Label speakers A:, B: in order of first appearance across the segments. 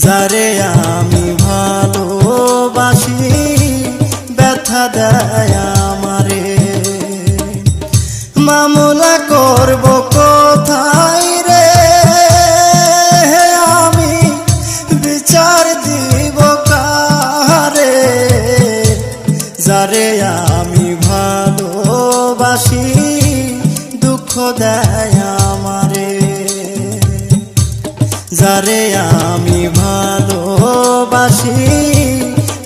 A: যারে আমি ভালোবাসি ব্যথা দেয় আমারে। মামলা করব কোথায় রে, আমি বিচার দিব কারে। যারে আমি ভালোবাসি দুঃখ দেয় আমারে। যারে আমি ভালোবাসি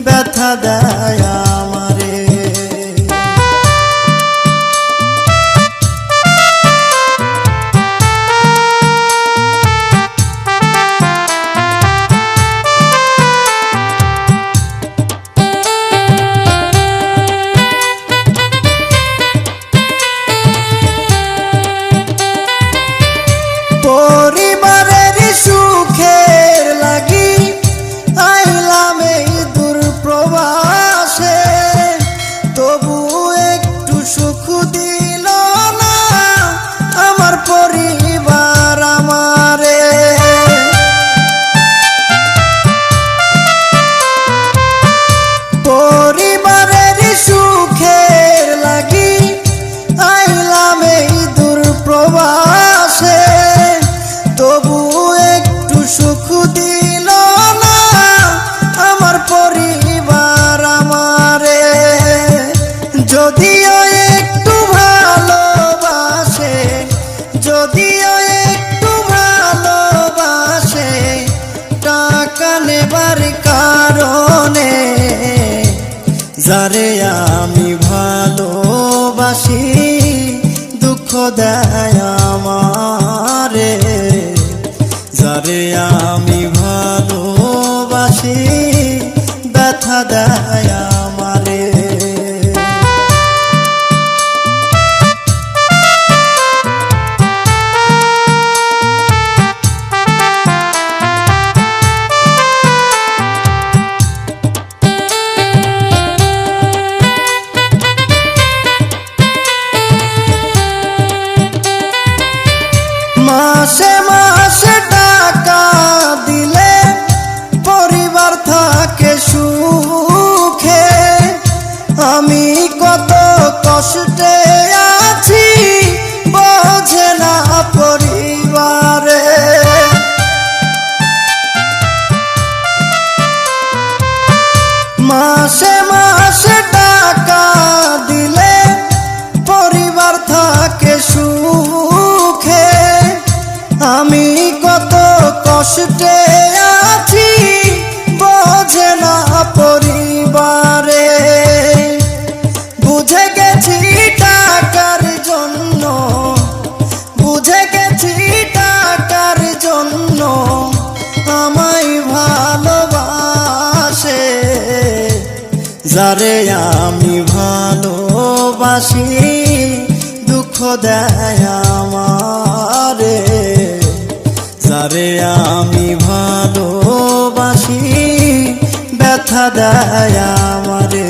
A: ব্যথা দেয় আমারে। পরিবারের সুখের লাগি আইলাম এই দূর প্রবাসে, তবু একটু সুখ দিল না আমার পরিবার আমারে। পরিবারের সুখের লাগি আইলাম এই দূর প্রবাসে, তবু একটু সুখ দিল না আমার পরিবার আমারে। যদিও একটু ভালোবাসে, যদিও একটু ভালোবাসে, টাকা নেবার কারণে। যারে আমি ভালোবাসি দুঃখ দেয় আমারে। যারে আমি ভালোবাসি ব্যথা দেয় আমারে। মাসে মাসে টাকা দিলে পরিবার থাকে সুখে, আমি কত কষ্টে আছি বোঝে না পরিবারে। মাসে মাসে টাকা দিলে পরিবার থাকে সুখে, আমি কত কষ্টে আছি বোঝে না পরিবারে। বুঝে গেছি টাকার জন্য, বুঝে গেছি টাকার জন্য আমায় ভালোবাসে। যারে আমি ভালোবাসি দুঃখ দেয় আমারে। যারে আমি ভালোবাসি ব্যথা দেয় আমারে।